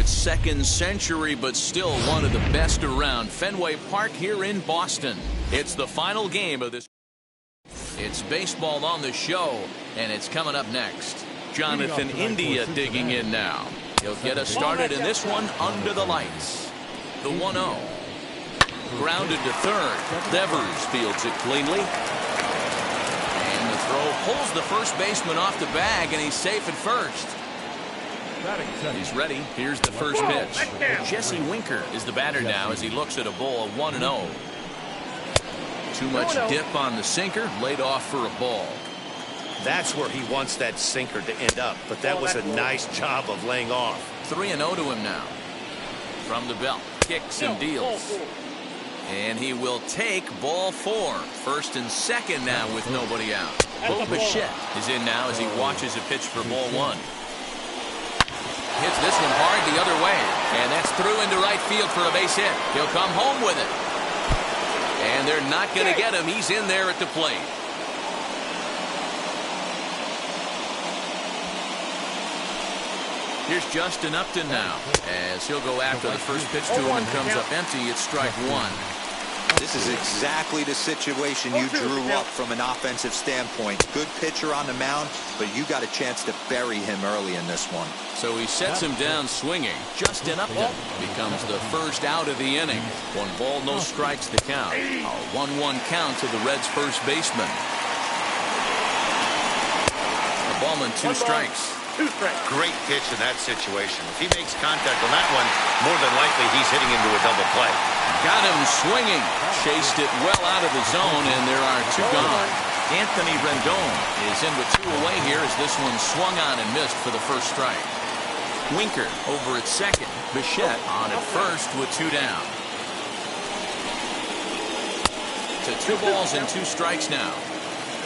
its second century, but still one of the best around. Fenway Park here in Boston. It's the final game of this. It's baseball on the show, and it's coming up next. Jonathan India digging in now. He'll get us started in this one under the lights. The 1-0. Grounded to third. Devers fields it cleanly. And the throw pulls the first baseman off the bag, and he's safe at first. He's ready. Here's the first pitch. Jesse Winker is the batter now as he looks at a ball 1-0. Too much dip on the sinker, laid off for a ball. That's where he wants that sinker to end up, but that was a nice job of laying off. 3-0 to him now. From the belt, kicks and deals. And he will take ball 4. First and second now with nobody out. Bo Bichette is in now as he watches a pitch for ball 1. Hits this one hard the other way, and that's through into right field for a base hit. He'll come home with it. And they're not going to get him. He's in there at the plate. Here's Justin Upton now as he'll go after the first pitch to him and comes up empty. It's strike 1. This is exactly the situation you drew up from an offensive standpoint. Good pitcher on the mound, but you got a chance to bury him early in this one. So he sets him down swinging. Justin Upton becomes the first out of the inning. 1 ball, no strikes the count. A 1-1 count to the Reds' first baseman. The ballman 2 strikes. Great pitch in that situation. If he makes contact on that one, more than likely he's hitting into a double play. Got him swinging. Chased it well out of the zone, and there are 2 gone. Anthony Rendon is in with 2 away here as this one swung on and missed for the first strike. Winker over at second. Bichette on at first with 2 down. To 2 balls and 2 strikes now.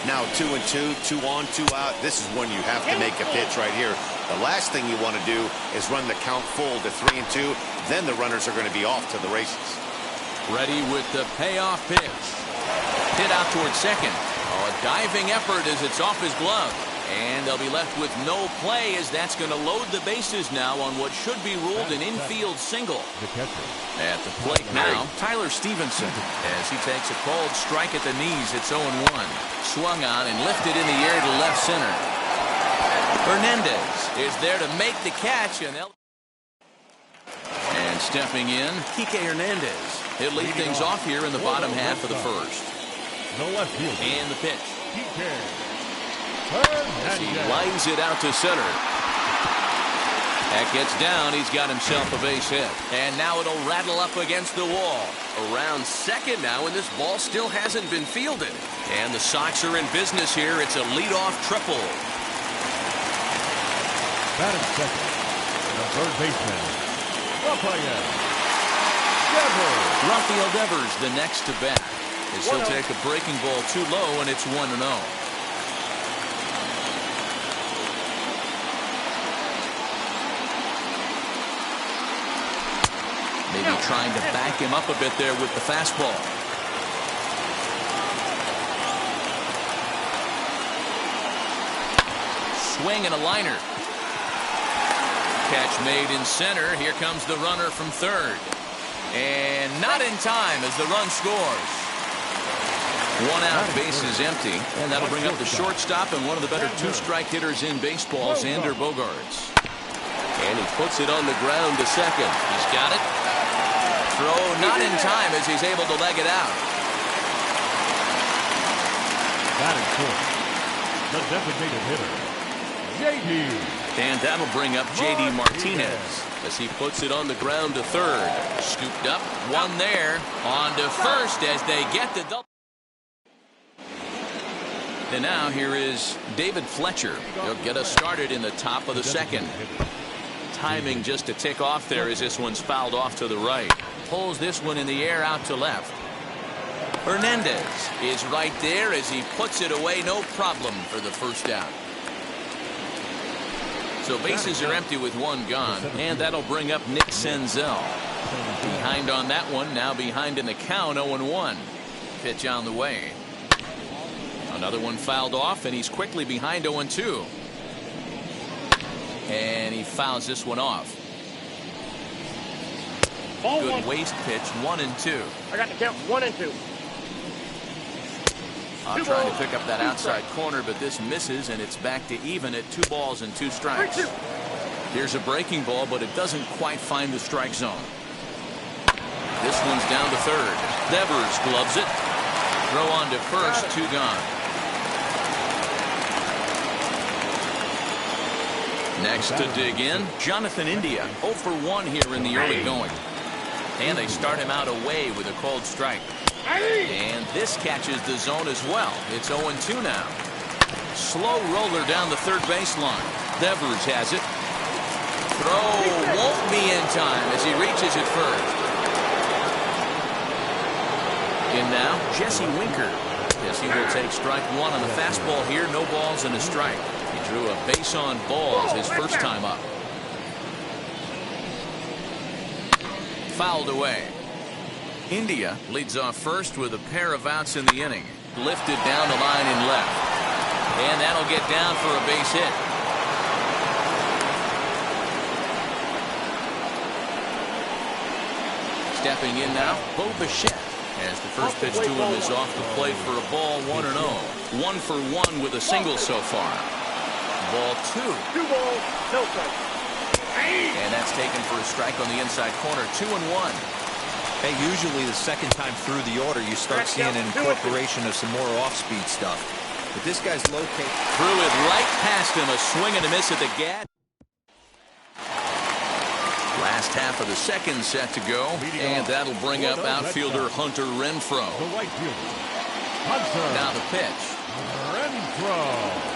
Now 2-2, 2 on, 2 out. This is when you have to make a pitch right here. The last thing you want to do is run the count full to 3-2. Then the runners are going to be off to the races. Ready with the payoff pitch. Hit out towards second. Oh, a diving effort as it's off his glove. And they'll be left with no play as that's going to load the bases now on what should be ruled an infield single. At the plate now, Tyler Stevenson as he takes a cold strike at the knees. It's 0-1. Swung on and lifted in the air to left center. Hernandez is there to make the catch. And stepping in, Kike Hernandez. He'll lead things off here in the bottom half of the first. And the pitch. As he lines it out to center. That gets down. He's got himself a base hit. And now it'll rattle up against the wall. Around second now, and this ball still hasn't been fielded. And the Sox are in business here. It's a leadoff triple. Batting second, the third baseman, Rafael Devers, the next to bat. As he'll take a breaking ball too low, and it's 1-0. Maybe trying to back him up a bit there with the fastball. Swing and a liner. Catch made in center. Here comes the runner from third. And not in time as the run scores. 1 out, bases empty. And that'll bring up the shortstop and one of the better 2-strike hitters in baseball, Xander Bogaerts. And he puts it on the ground to second. He's got it. Throw not in time as he's able to leg it out. batting fourth, the designated hitter, J.D. And that'll bring up J.D. Martinez as he puts it on the ground to third. Scooped up, one there, on to first as they get the double. And now here is David Fletcher. He'll get us started in the top of the second. Timing just to tick off there as this one's fouled off to the right. Pulls this one in the air out to left. Hernandez is right there as he puts it away, no problem for the first down. So bases are empty with one gone, and that'll bring up Nick Senzel. Behind on that one, now behind in the count, 0-1. Pitch on the way. Another one fouled off, and he's quickly behind 0-2. And he fouls this one off. Good waist pitch, 1-2. I got the count 1-2. Trying to pick up that outside corner, but this misses, and it's back to even at 2 balls and 2 strikes. Here's a breaking ball, but it doesn't quite find the strike zone. This one's down to third. Devers gloves it. Throw on to first, 2 gone. Next to dig in, Jonathan India, 0 for 1 here in the early going. And they start him out away with a called strike. And this catches the zone as well. It's 0-2 now. Slow roller down the third baseline. Devers has it. Throw won't be in time as he reaches it first. In now, Jesse Winker. Jesse will take strike 1 on the fastball here. No balls and a strike. He drew a base on balls his first time up. Fouled away. India leads off first with a pair of outs in the inning. Lifted down the line in left. And that'll get down for a base hit. Stepping in now, Bo Bichette. As the first pitch to him is off the plate for a ball, 1-0. 1 for 1 with a single so far. Ball 2. 2 balls, no strike. And that's taken for a strike on the inside corner, 2-1. Hey, usually the second time through the order, you start seeing an incorporation of some more off-speed stuff. But this guy's located. Threw it right past him, a swing and a miss at the gap. Last half of the second set to go, and that'll bring up outfielder Hunter Renfroe. The right fielder, Hunter. Now the pitch. Renfroe.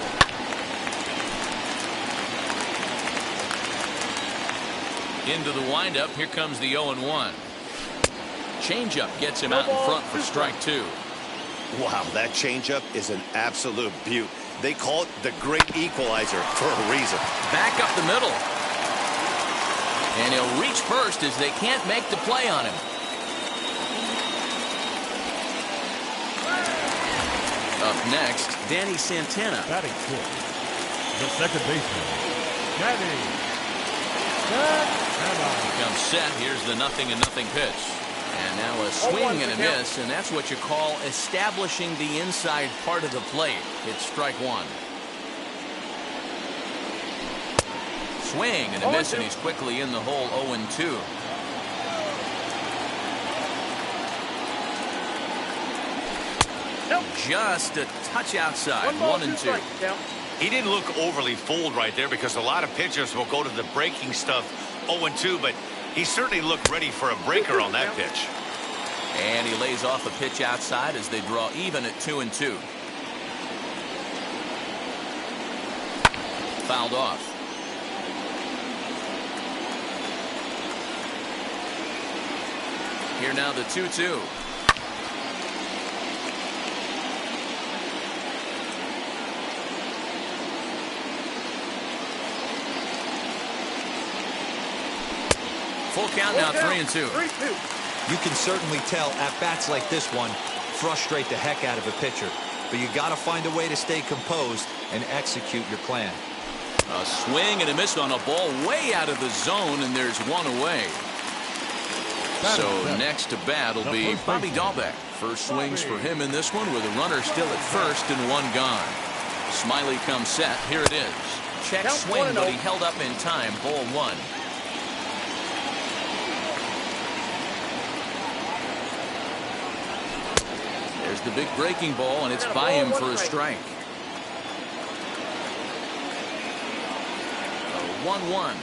Into the windup. Here comes the 0-1. Changeup gets him out in front for strike 2. Wow, that changeup is an absolute beaut. They call it the great equalizer for a reason. Back up the middle. And he'll reach first as they can't make the play on him. Up next, Danny Santana. Batting fourth, the second baseman, Danny Santana. Comes set. Here's the 0-0 pitch. And now a swing and a miss, and that's what you call establishing the inside part of the plate. It's strike 1. Swing and a miss, and he's quickly in the hole, 0-2. Just a touch outside, 1-2. He didn't look overly fooled right there because a lot of pitchers will go to the breaking stuff 0-2, but he certainly looked ready for a breaker on that pitch. And he lays off a pitch outside as they draw even at 2-2. Fouled off. Here now the 2-2. Full count now, 3-2. You can certainly tell at-bats like this one frustrate the heck out of a pitcher. But you got to find a way to stay composed and execute your plan. A swing and a miss on a ball way out of the zone, and there's one away. So next to bat will be Bobby Dahlbeck. First swings for him in this one with a runner still at first and 1 gone. Smiley comes set. Here it is. Check swing, but he held up in time. Ball 1. There's the big breaking ball, and it's by him for a strike. 1-1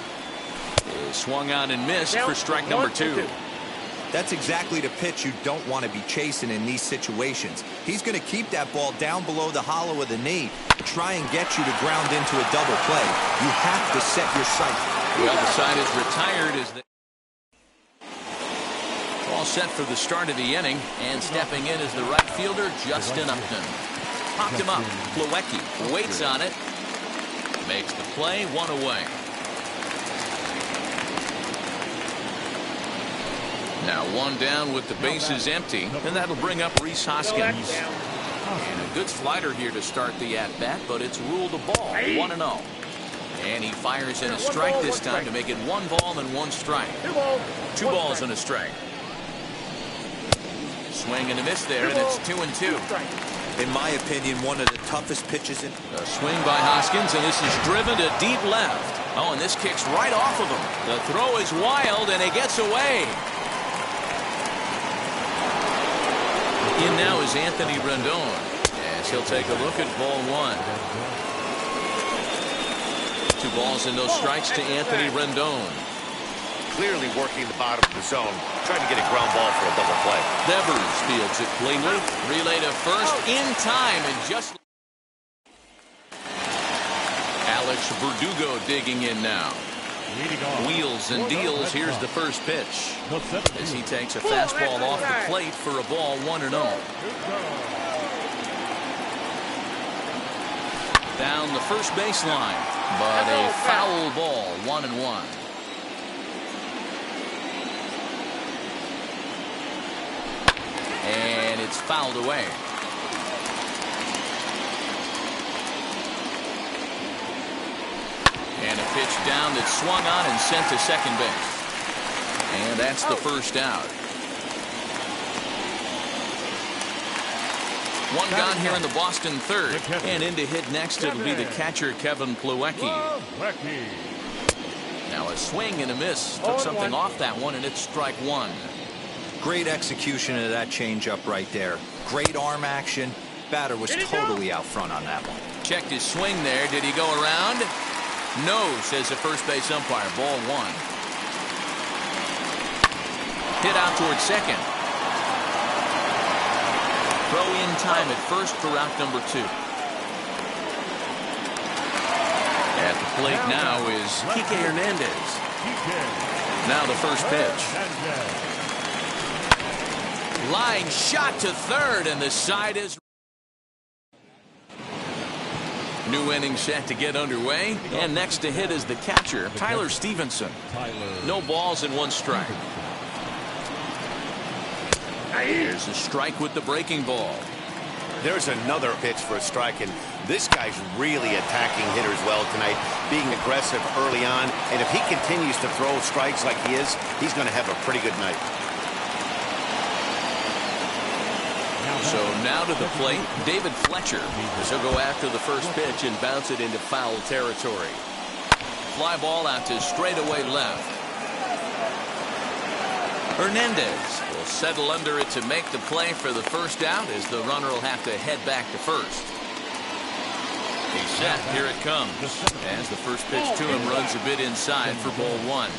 is swung on and missed for strike number 2. That's exactly the pitch you don't want to be chasing in these situations. He's going to keep that ball down below the hollow of the knee, try and get you to ground into a double play. You have to set your sight. Well, the side is retired as they all set for the start of the inning, and stepping in is the right fielder, Justin Upton. Popped him up. Plawecki waits on it. Makes the play, 1 away. Now 1 down with the bases empty, and that'll bring up Rhys Hoskins. And a good slider here to start the at-bat, but it's ruled a ball, 1-0. And he fires in a strike this time to make it 1 ball and 1 strike. 2 balls and a strike. Swing and a miss there, and it's 2-2. In my opinion, one of the toughest pitches in. A swing by Hoskins, and this is driven to deep left. Oh, and this kicks right off of him. The throw is wild, and it gets away. In now is Anthony Rendon, as he'll take a look at ball 1. 2 balls and no strikes to Anthony Rendon. Clearly working the bottom of the zone, trying to get a ground ball for a double play. Devers fields it cleanly. Relay to first in time, and just Alex Verdugo digging in now. Wheels and deals. Here's the first pitch as he takes a fastball off the plate for a ball 1-0. Down the first baseline, but a foul ball, 1-1. And it's fouled away. And a pitch down that's swung on and sent to second base. And that's the first out. 1 gone here in the Boston third. And in to hit next, it'll be the catcher, Kevin Plawecki. Now a swing and a miss. Took something off that one, and it's strike 1. Great execution of that changeup right there. Great arm action. Batter was totally out front on that one. Checked his swing there. Did he go around? No, says the first base umpire. Ball 1. Hit out towards second. Throw in time at first for out number 2. At the plate now is Kike Hernandez. Now the first pitch. Line shot to third, and the side is. New inning set to get underway, and next to hit is the catcher, Tyler Stevenson. No balls and 1 strike. Here's a strike with the breaking ball. There's another pitch for a strike, and this guy's really attacking hitters well tonight, being aggressive early on, and if he continues to throw strikes like he is, he's going to have a pretty good night. So now to the plate, David Fletcher, as he'll go after the first pitch and bounce it into foul territory. Fly ball out to straightaway left. Hernandez will settle under it to make the play for the first out, as the runner will have to head back to first. He's set. Here it comes. As the first pitch to him runs a bit inside for ball 1.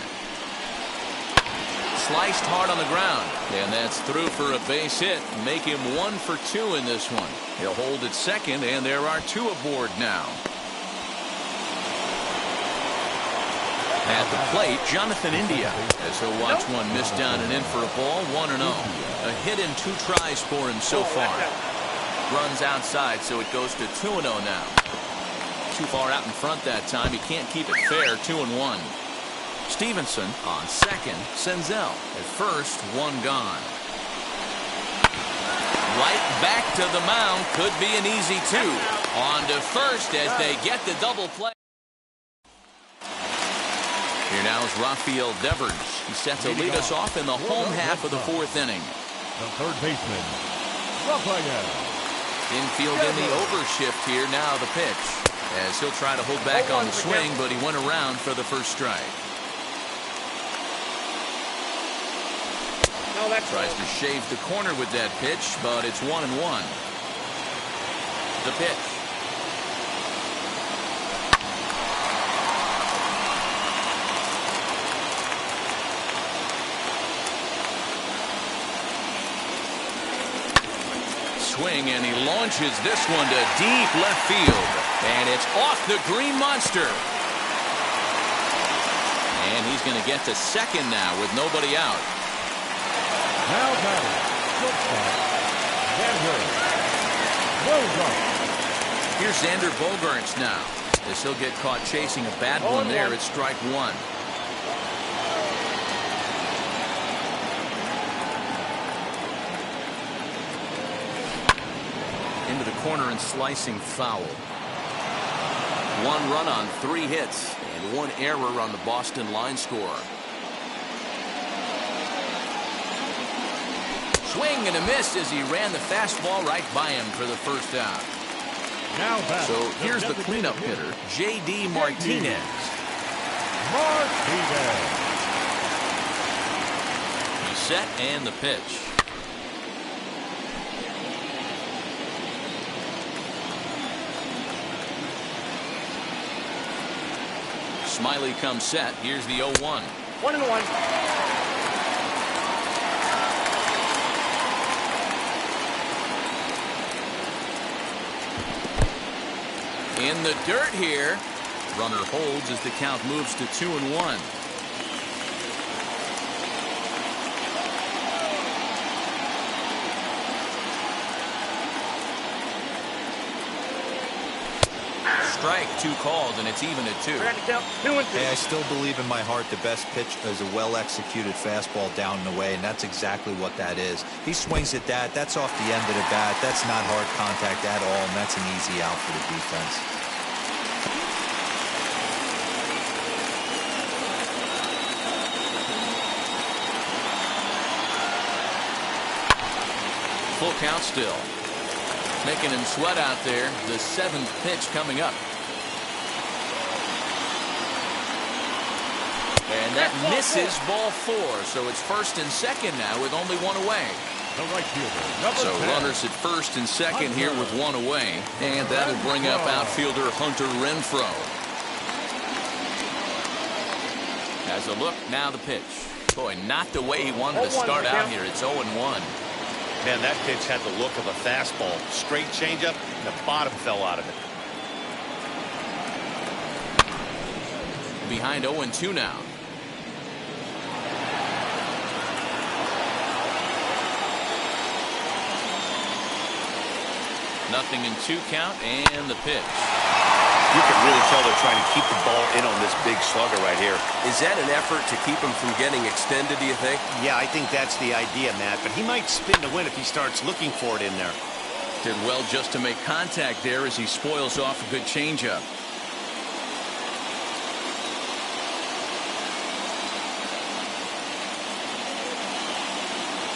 Sliced hard on the ground, and that's through for a base hit. Make him 1 for 2 in this one. He'll hold at second, and there are 2 aboard now. At the plate, Jonathan India, as he'll watch one miss down and in for a ball, 1-0. A hit in 2 tries for him so far. Runs outside, so it goes to 2-0 now. Too far out in front that time. He can't keep it fair. 2-1. Stevenson on second. Senzel at first. 1 gone. Right back to the mound. Could be an easy 2. On to first as they get the double play. Here now is Rafael Devers. He's set to lead us off in the home half of the 4th inning. The third baseman, Rafael. Infield in the overshift here. Now the pitch, as he'll try to hold back on the swing, but he went around for the first strike. Tries to shave the corner with that pitch, but it's 1-1. The pitch. Swing, and he launches this one to deep left field, and it's off the green monster. And he's going to get to second now with nobody out. Now batting, shortstop, Xander Bogaerts. Here's Xander Bogaerts now, as he'll get caught chasing a bad one there at strike 1. Into the corner and slicing foul. 1 run on 3 hits and 1 error on the Boston line score. Swing and a miss as he ran the fastball right by him for the first out. Now back. So here's the cleanup hitter, J.D. Martinez. He's set and the pitch. Smiley comes set. Here's the 0-1. 1-1. In the dirt here. Runner holds as the count moves to 2-1. Strike, 2 called, and it's even at 2. Hey, I still believe in my heart the best pitch is a well-executed fastball down and away, and that's exactly what that is. He swings at that. That's off the end of the bat. That's not hard contact at all, and that's an easy out for the defense. Full count still. Making him sweat out there. The 7th pitch coming up. And that misses ball 4. So it's 1st and 2nd now with only 1 away. The right fielder, So 10. runners at 1st and 2nd here with 1 away. And that'll bring up outfielder Hunter Renfroe. Has a look, now the pitch. Boy, not the way he wanted to start out here. It's 0-1. Man, that pitch had the look of a fastball. Straight changeup, and the bottom fell out of it. Behind 0-2 now. Nothing in 2 count and the pitch. You can really tell they're trying to keep the ball in on this big slugger right here. Is that an effort to keep him from getting extended, do you think? Yeah, I think that's the idea, Matt. But he might spin to win if he starts looking for it in there. Did well just to make contact there as he spoils off a good changeup.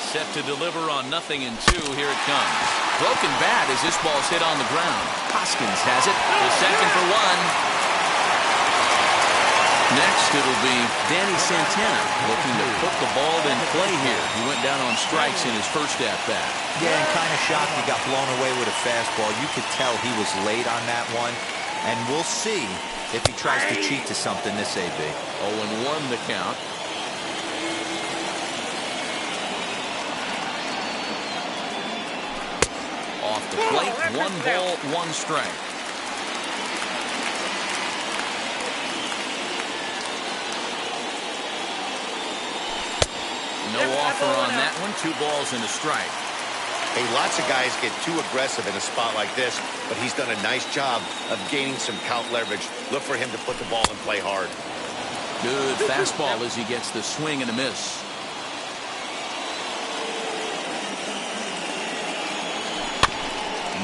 Set to deliver on 0-2. Here it comes. Broken bat as this ball's hit on the ground. Hoskins has it. The second for 1. Next, it'll be Danny Santana looking to put the ball in play here. He went down on strikes in his first at-bat. Yeah, and kind of shocked he got blown away with a fastball. You could tell he was late on that one. And we'll see if he tries to cheat to something this AB. 0-1 the count. Off the plate, 1 ball, 1 strike. No offer on that one. 2 balls and a strike. Hey, lots of guys get too aggressive in a spot like this, but he's done a nice job of gaining some count leverage. Look for him to put the ball in play hard. Good fastball as he gets the swing and a miss.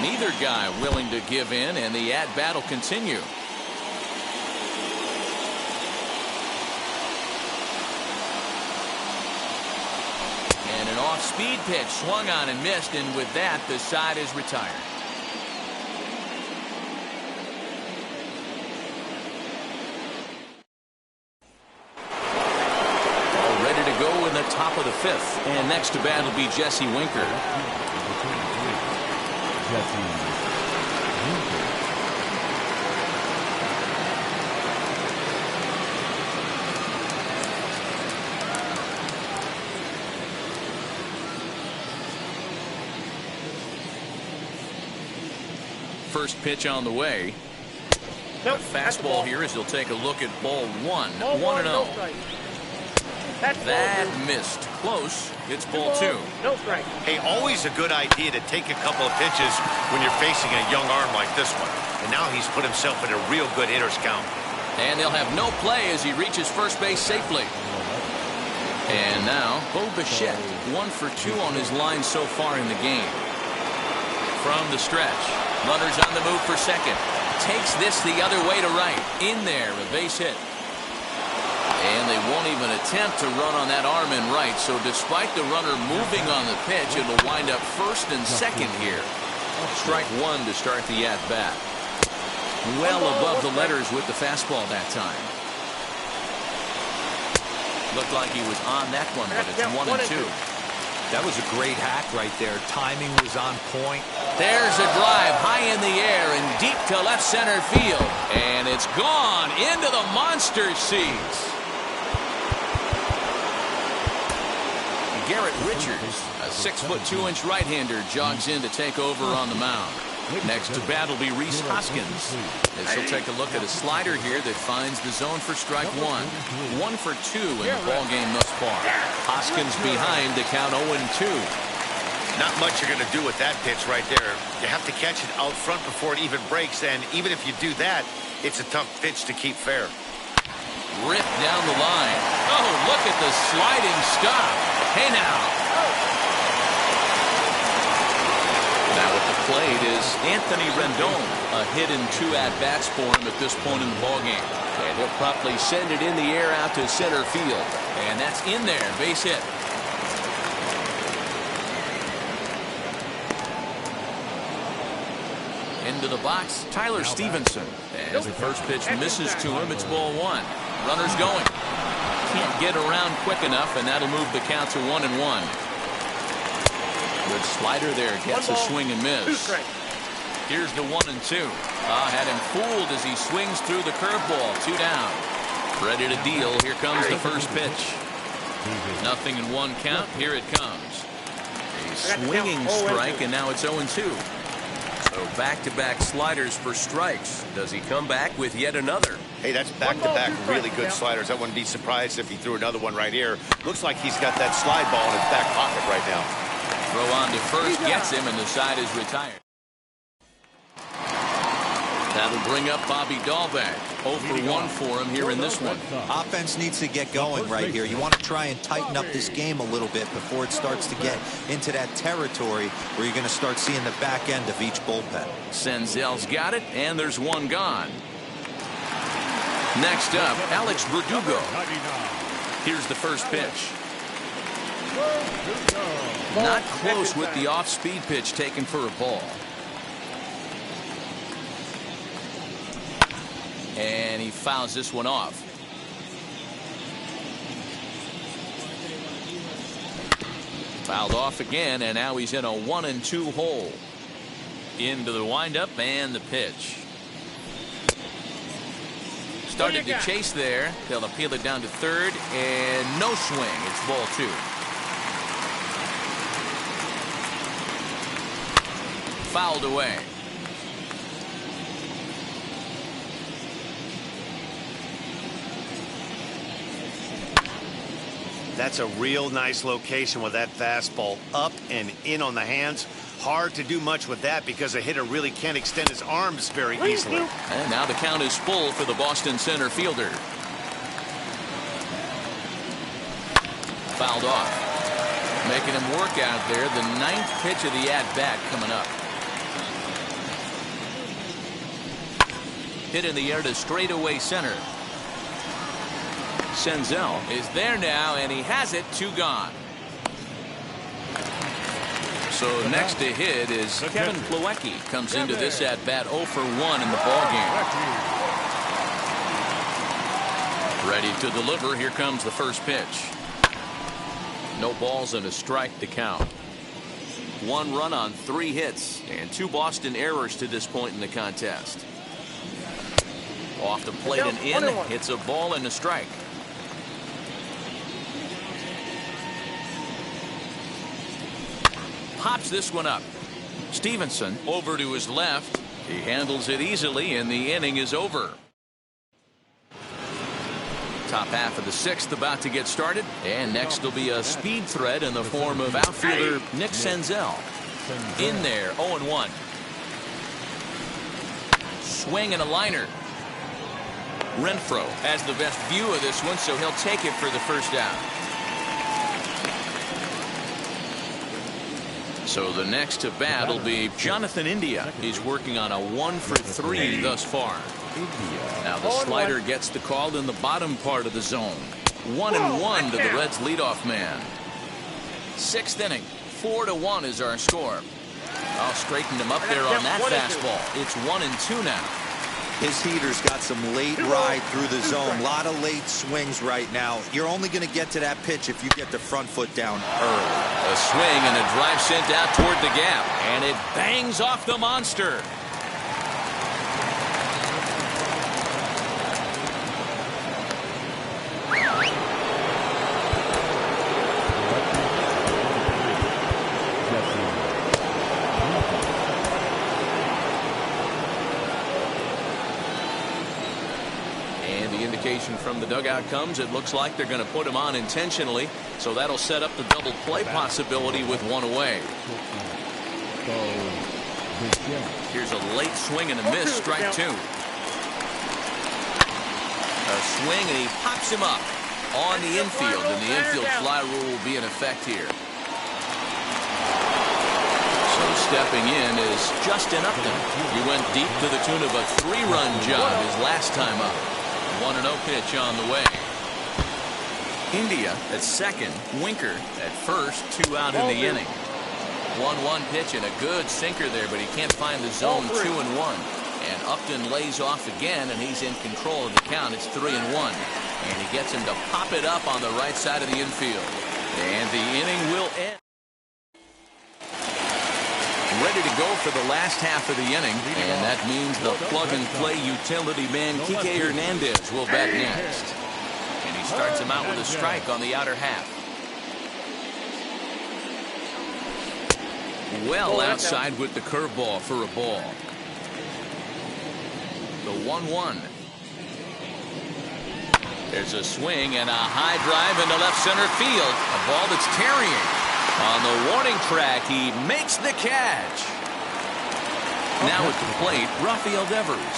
Neither guy willing to give in, and the at-bat will continue. And an off-speed pitch swung on and missed, and with that, the side is retired. All ready to go in the top of the 5th. And next to bat will be Jesse Winker. First pitch on the way. Nope, Fastball here as he'll take a look at ball 1. 1-0. No strike. That missed. Close. It's ball 2. No strike. Hey, always a good idea to take a couple of pitches when you're facing a young arm like this one. And now he's put himself in a real good hitter's count. And they'll have no play as he reaches first base safely. And now, Bo Bichette, 1 for 2 on his line so far in the game. From the stretch, runners on the move for second. takes this the other way to right. In there, a base hit. And they won't even attempt to run on that arm in right. So despite the runner moving on the pitch, it'll wind up first and second here. Strike one to start the at-bat. Well above the letters with the fastball that time. Looked like he was on that one, but it's 1-2. That was a great hack right there. Timing was on point. There's a drive high in the air and deep to left center field. And it's gone into the monster seats. Garrett Richards, a 6'2" right-hander, jogs in to take over on the mound. Next to bat will be Rhys Hoskins, as he'll take a look at a slider here that finds the zone for strike one. 1 for 2 in the ballgame thus far. Hoskins behind to count 0-2. Not much you're going to do with that pitch right there. You have to catch it out front before it even breaks, and even if you do that, it's a tough pitch to keep fair. Ripped down the line. Oh, look at the sliding stop. Hey now. Now at the plate is Anthony Rendon. A hit in 2 at-bats for him at this point in the ballgame. And he'll promptly send it in the air out to center field. And that's in there. Base hit. Into the box, Tyler Stevenson. As the first pitch misses to him, it's ball 1. Runner's going. Can't get around quick enough, and that'll move the count to 1-1. Good slider there, gets a swing and miss. Here's the 1-2. Had him fooled as he swings through the curveball. 2 down. Ready to deal. Here comes the first pitch. 0-1 count. Here it comes. A swinging strike, and now it's 0-2. So back-to-back sliders for strikes. Does he come back with yet another? Hey, that's back-to-back really good sliders. I wouldn't be surprised if he threw another one right here. Looks like he's got that slide ball in his back pocket right now. Throw on to first gets him, and the side is retired. That'll bring up Bobby Dahlbeck. 0 for 1 for him here in this one. Offense needs to get going right here. You want to try and tighten up this game a little bit before it starts to get into that territory where you're going to start seeing the back end of each bullpen. Senzel's got it, and there's one gone. Next up, Alex Verdugo. Here's the first pitch. Not close with the off-speed pitch taken for a ball. And he fouls this one off. Fouled off again, and now he's in a 1-2 hole. Into the windup and the pitch. Started to chase there. They'll appeal it down to third, and no swing. It's ball 2. Fouled away. That's a real nice location with that fastball up and in on the hands. Hard to do much with that because a hitter really can't extend his arms very easily. And now the count is full for the Boston center fielder. Fouled off. Making him work out there. The 9th pitch of the at-bat coming up. Hit in the air to straightaway center. Senzel is there now, and he has it. 2 gone. So next to hit is Kevin Plawecki. Comes into this at bat 0 for 1 in the ballgame. Ready to deliver. Here comes the first pitch. No balls and a strike to count. 1 run on 3 hits and 2 Boston errors to this point in the contest. Off the plate and in. It's a ball and a strike. Pops this one up. Stevenson over to his left. He handles it easily, and the inning is over. Top half of the 6th about to get started, and next will be a speed threat in the form of outfielder Nick Senzel. In there, 0-1. Swing and a liner. Renfroe has the best view of this one, so he'll take it for the first out. So the next to bat will be Jonathan India. He's working on a 1-for-3 thus far. Now the slider gets the call in the bottom part of the zone. 1-1 to the Reds leadoff man. Sixth inning, 4-1 is our score. I'll straighten him up there on that fastball. It's 1-2 now. His heater's got some late ride through the zone. A lot of late swings right now. You're only going to get to that pitch if you get the front foot down early. A swing and a drive sent out toward the gap, and it bangs off the monster. From the dugout comes, it looks like they're going to put him on intentionally, so that'll set up the double play possibility with one away. Here's a late swing and a miss, strike two. A swing and he pops him up on the infield, and the infield fly rule will be in effect here. So stepping in is Justin Upton. He went deep to the tune of a 3-run job his last time up. 1-0 pitch on the way. India at second, Winker at first, 2 out in the inning. 1-1 pitch and a good sinker there, but he can't find the zone. 2-1. And Upton lays off again, and he's in control of the count. It's 3-1. And he gets him to pop it up on the right side of the infield. And the inning will end. Ready to go for the last half of the inning, and that means the plug-and-play utility man Kike Hernandez will bat next. And he starts him out with a strike on the outer half. Well outside with the curveball for a ball. The 1-1. There's a swing and a high drive into left center field. A ball that's carrying. On the warning track, he makes the catch. Now at the plate, Rafael Devers.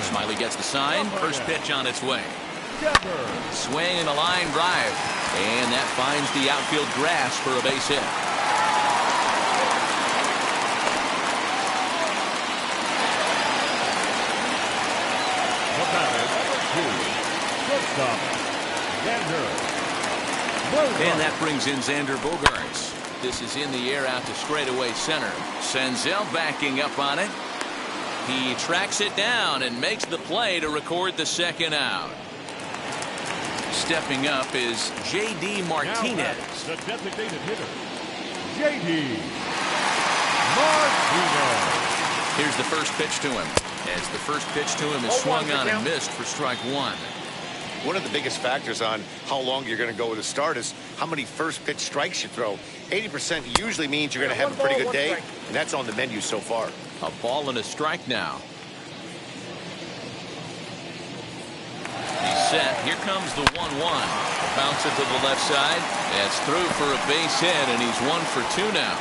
Smiley gets the sign. First pitch on its way. Swing and a line drive. And that finds the outfield grass for a base hit. And that brings in Xander Bogaerts. This is in the air out to straightaway center. Senzel backing up on it. He tracks it down and makes the play to record the second out. Stepping up is J.D. Martinez. The designated hitter, J.D. Martinez. Here's the first pitch to him. As the first pitch to him is swung on and missed for strike one. One of the biggest factors on how long you're going to go with a start is how many first pitch strikes you throw. 80% usually means you're going to have a pretty good day, and that's on the menu so far. A ball and a strike now. He's set. Here comes the 1-1. Bounce it to the left side. That's through for a base hit, and he's 1 for 2 now.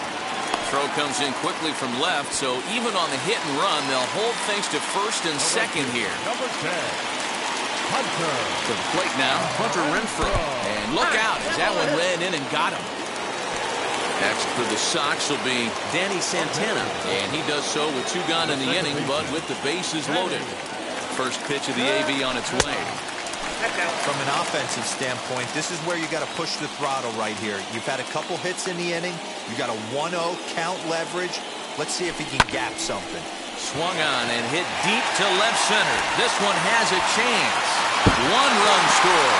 Throw comes in quickly from left, so even on the hit and run, they'll hold things to first and second here. Number 10. To the plate now, Hunter Renfroe. And look out as that one ran in and got him. Next for the Sox will be Danny Santana. And he does so with 2 gone in the inning, but with the bases loaded. First pitch of the AV on its way. From an offensive standpoint, this is where you got to push the throttle right here. You've had a couple hits in the inning. You got a 1-0 count leverage. Let's see if he can gap something. Swung on and hit deep to left center. This one has a chance. 1-run score.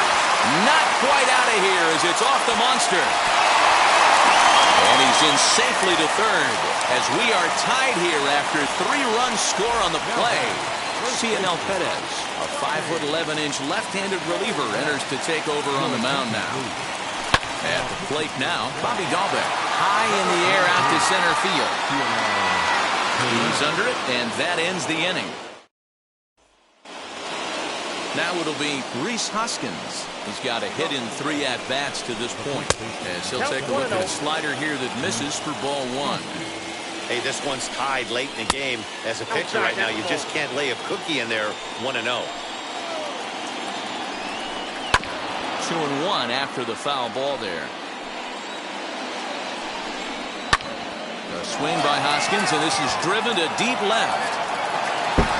Not quite out of here as it's off the monster. And he's in safely to third as we are tied here after 3-run score on the play. Cianel Perez, a 5'11" left-handed reliever, enters to take over on the mound now. At the plate now, Bobby Dahlbeck, high in the air out to center field. He's under it, and that ends the inning. Now it'll be Rhys Hoskins. He's got a hit in 3 at-bats to this point, as he'll take a look at a slider here that misses for ball 1. Hey, this one's tied late in the game. As a pitcher right now, you just can't lay a cookie in there 1-0. 2-1 after the foul ball there. A swing by Hoskins, and this is driven to deep left.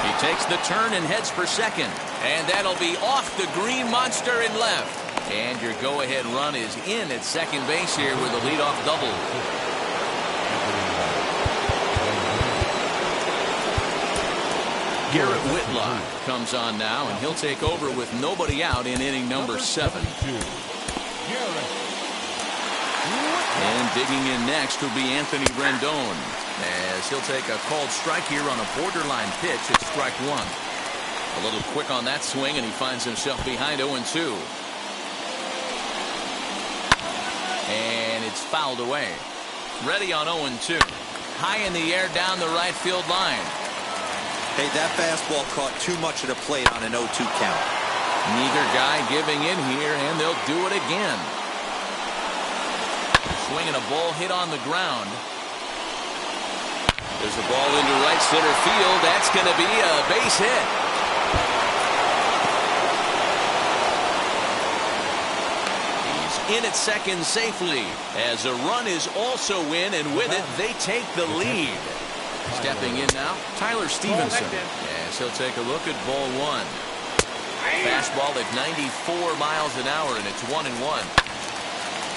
He takes the turn and heads for second. And that'll be off the green monster in left. And your go-ahead run is in at second base here with a leadoff double. Garrett Whitlock comes on now, and he'll take over with nobody out in inning number 7. And digging in next will be Anthony Rendon, as he'll take a called strike here on a borderline pitch at strike 1. A little quick on that swing, and he finds himself behind 0-2. And it's fouled away. Ready on 0-2. High in the air down the right field line. Hey, that fastball caught too much of the plate on an 0-2 count. Neither guy giving in here, and they'll do it again. Swinging a ball hit on the ground. There's a ball into right center field. That's going to be a base hit. He's in at second safely, as a run is also in, and with it they take the lead. Stepping in now, Tyler Stevenson, as he'll take a look at ball 1. Fastball at 94 miles an hour, and it's 1-1.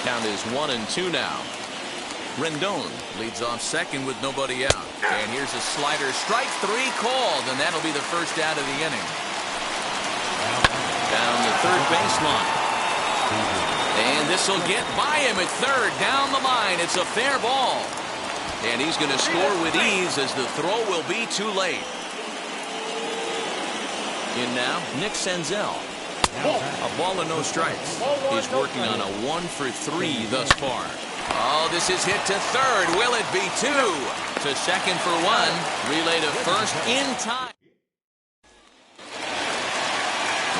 Count is 1-2 now. Rendon leads off second with nobody out. And here's a slider. Strike 3 called, and that'll be the first out of the inning. Down the third baseline. And this will get by him at third. Down the line. It's a fair ball. And he's going to score with ease, as the throw will be too late. In now, Nick Senzel. A ball and no strikes. He's working on a 1-for-3 thus far. Oh, this is hit to third. Will it be 2? To second for 1. Relay to first in time.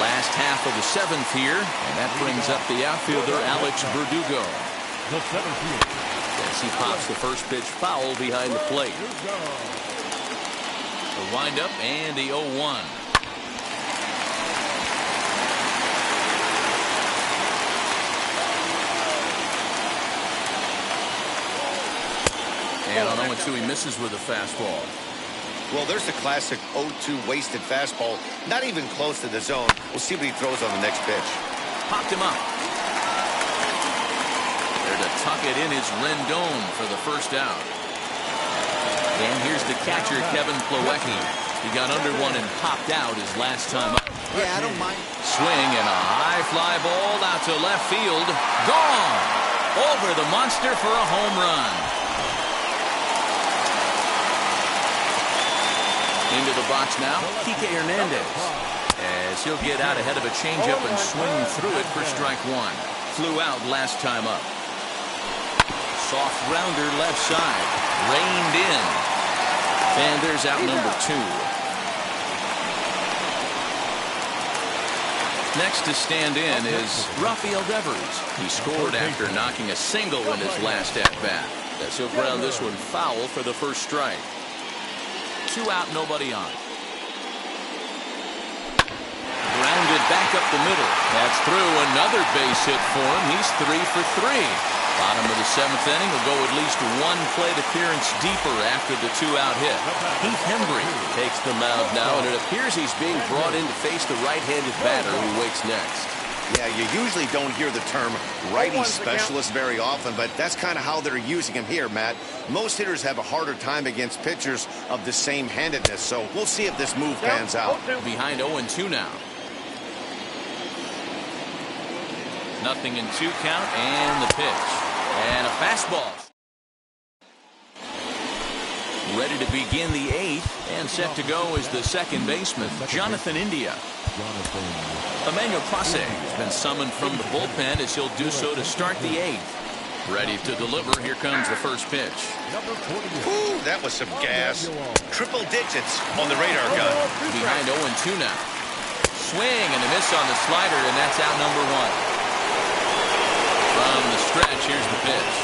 Last half of the 7th here, and that brings up the outfielder Alex Verdugo. The 7th fielder. As he pops the first pitch foul behind the plate. The windup and the 0-1. And on 0-2 he misses with a fastball. Well, there's the classic 0-2 wasted fastball. Not even close to the zone. We'll see what he throws on the next pitch. Popped him up. To tuck it in is Rendon for the first out. And here's the catcher, Kevin Plawecki. He got under one and popped out his last time up. Yeah, I don't mind. Swing and a high fly ball out to left field. Gone! Over the monster for a home run. Into the box now, Kike Hernandez. As he'll get out ahead of a changeup and swing through it for strike 1. Flew out last time up. Soft grounder left side. Reined in. And there's out number 2. Next to stand in is Rafael Devers. He scored after knocking a single in his last at-bat. As he'll ground this one foul for the first strike. 2 out, nobody on. Grounded back up the middle. That's through. Another base hit for him. He's 3 for 3. Bottom of the 7th inning will go at least 1 plate appearance deeper after the 2-out hit. Heath Hembry takes the mound now, and it appears he's being brought in to face the right-handed batter who waits next. Yeah, you usually don't hear the term righty specialist very often, but that's kind of how they're using him here, Matt. Most hitters have a harder time against pitchers of the same handedness, so we'll see if this move pans out. Behind 0-2 now. Nothing in 2 count, and the pitch. And a fastball. Ready to begin the 8th, and set to go is the second baseman, Jonathan India. Emmanuel Clase has been summoned from the bullpen, as he'll do so to start the 8th. Ready to deliver. Here comes the first pitch. Ooh, that was some gas. Triple digits on the radar gun. Behind 0-2 now. Swing and a miss on the slider, and that's out number 1. From the stretch, here's the pitch.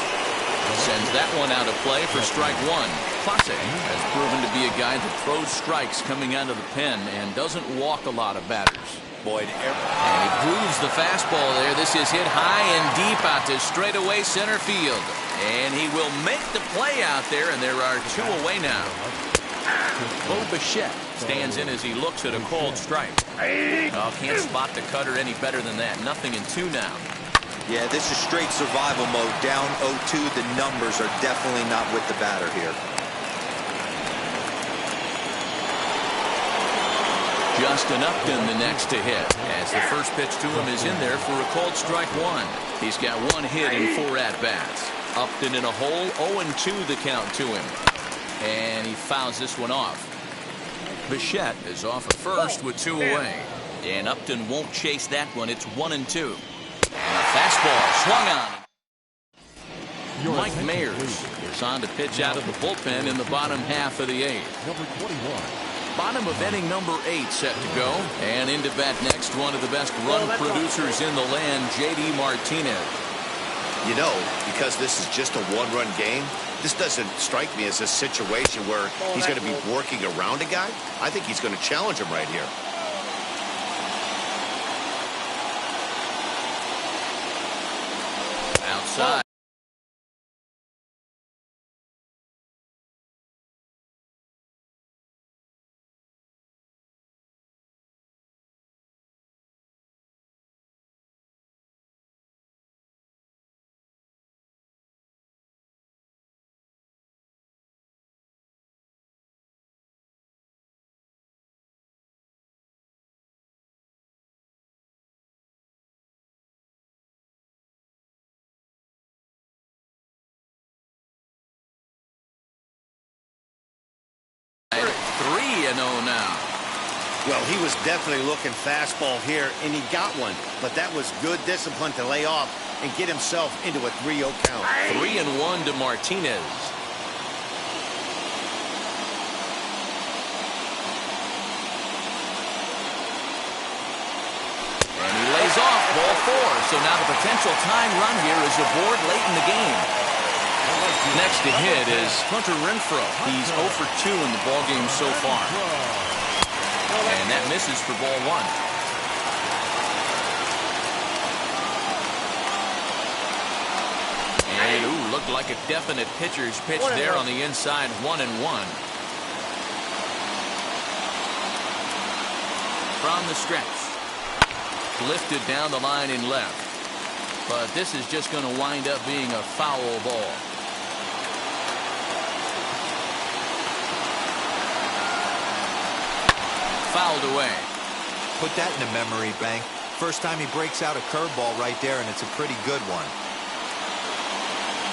Sends that one out of play for strike 1. Clase has proven to be a guy that throws strikes coming out of the pen and doesn't walk a lot of batters. Boyd, and he grooves the fastball there. This is hit high and deep out to straightaway center field. And he will make the play out there, and there are 2 away now. Bo Bichette stands in as he looks at a called strike. Oh, can't spot the cutter any better than that. Nothing in 2 now. Yeah, this is straight survival mode. Down 0-2, the numbers are definitely not with the batter here. Justin Upton the next to hit, as the first pitch to him is in there for a called strike 1. He's got 1 hit in 4 at-bats. Upton in a hole, 0-2 the count to him. And he fouls this one off. Bichette is off at first with 2 away. And Upton won't chase that one. It's 1-2. And a fastball swung on. Mike Mayers is on to pitch out of the bullpen in the bottom half of the 8th. Number 21. Bottom of inning number 8 set to go. And into bat next, one of the best run producers in the land, J.D. Martinez. You know, because this is just a 1-run game, this doesn't strike me as a situation where he's going to be working around a guy. I think he's going to challenge him right here. Outside. At 3-0 now. Well, he was definitely looking fastball here, and he got one. But that was good discipline to lay off and get himself into a 3-0 count. 3-1 to Martinez. And he lays off ball 4. So now the potential tying run here is aboard late in the game. Next to hit is Hunter Renfroe. He's 0 for 2 in the ballgame so far. And that misses for ball 1. And ooh, looked like a definite pitcher's pitch there on the inside. 1-1. From the stretch. Lifted down the line in left. But this is just going to wind up being a foul ball. Fouled away. Put that in a memory bank. First time he breaks out a curveball right there, and it's a pretty good one.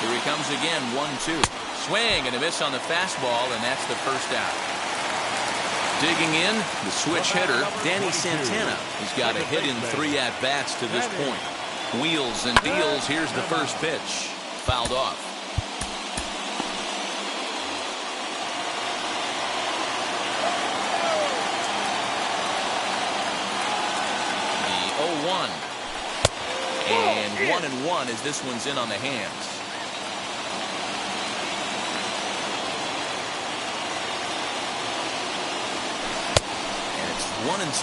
Here he comes again, 1-2. Swing and a miss on the fastball, and that's the first out. Digging in, the switch hitter, Danny Santana. He's got a hit in 3 at-bats to this point. Wheels and deals. Here's the first pitch. Fouled off. The 0-1. And 1-1 as this one's in on the hands. And it's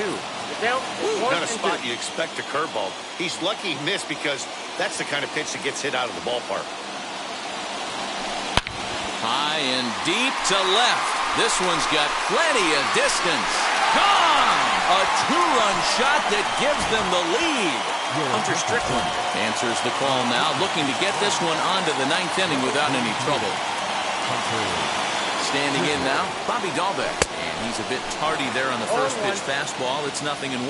1-2. Not a spot you expect a curveball. He's lucky he missed because that's the kind of pitch that gets hit out of the ballpark. High and deep to left. This one's got plenty of distance. Gone! A 2-run shot that gives them the lead. Hunter Strickland answers the call now, looking to get this one onto the 9th inning without any trouble. Standing in now, Bobby Dahlbeck. And he's a bit tardy there on the first pitch fastball. It's 0-1.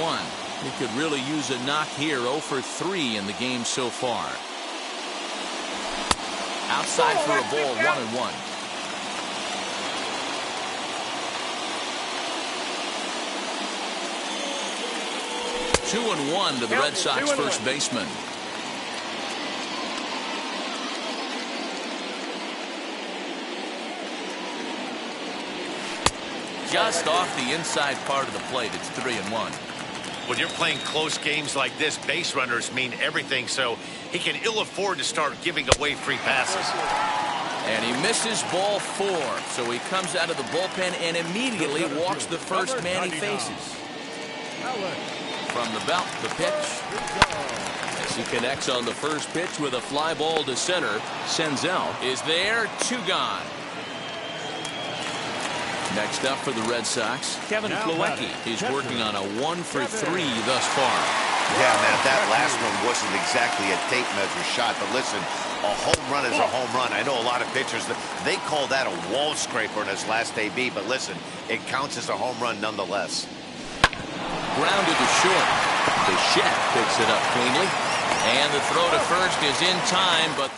He could really use a knock here. 0 for 3 in the game so far. Outside for a ball, 1-1. Two and 1 to the Red Sox first baseman. Just off the inside part of the plate. It's 3-1. When you're playing close games like this, base runners mean everything, so he can ill afford to start giving away free passes. And he misses ball 4, so he comes out of the bullpen and immediately walks the first man he faces. From the belt, the pitch. As he connects on the first pitch with a fly ball to center. Senzel is there, 2 gone. Next up for the Red Sox, Kevin Plawecki is working on a 1-for-3 thus far. Yeah, man, that last one wasn't exactly a tape measure shot, but listen, a home run is a home run. I know a lot of pitchers, they call that a wall scraper in his last AB, but listen, it counts as a home run nonetheless. Grounded to short. Bichette picks it up cleanly, and the throw to first is in time, but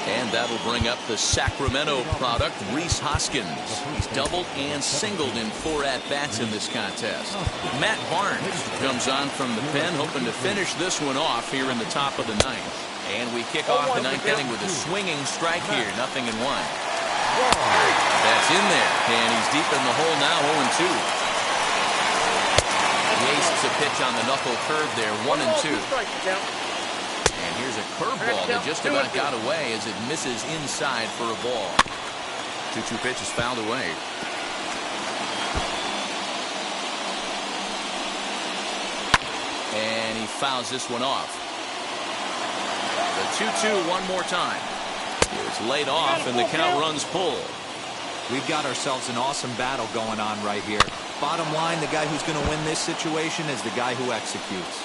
and that'll bring up the Sacramento product, Rhys Hoskins. He's doubled and singled in 4 at-bats in this contest. Matt Barnes comes on from the pen, hoping to finish this one off here in the top of the 9th. And we kick off the 9th inning with a swinging strike here, 0-1. That's in there, and he's deep in the hole now, 0-2. He aced a pitch on the knuckle curve there, 1-2. And here's a curveball that just about got away as it misses inside for a ball. 2-2 pitch is fouled away. And he fouls this one off. The 2-2 one more time. It's laid off and the count runs full. We've got ourselves an awesome battle going on right here. Bottom line, the guy who's going to win this situation is the guy who executes.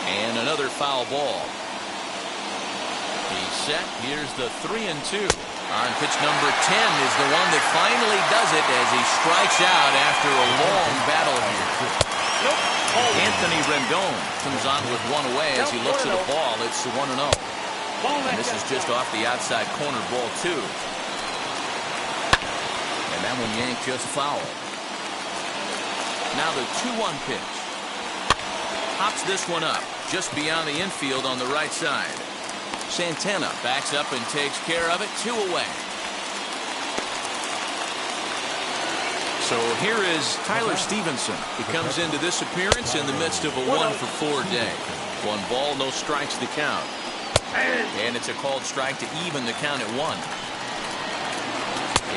And another foul ball. He's set. Here's the 3-2. On pitch number 10 is the one that finally does it as he strikes out after a long battle here. Anthony Rendon comes on with 1 away as he looks at the ball. It's 1-0. And this is just off the outside corner, ball 2. And that one yanked just foul. Now the 2-1 pitch. Hops this one up just beyond the infield on the right side. Santana backs up and takes care of it. 2 away. So here is Tyler Stevenson. He comes into this appearance in the midst of a 1-for-4 day. 1 ball, no strikes to count. And it's a called strike to even the count at 1.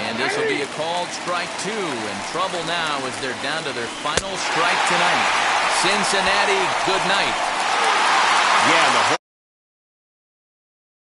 And this will be a called strike 2. In trouble now as they're down to their final strike tonight. Cincinnati, good night. Yeah, the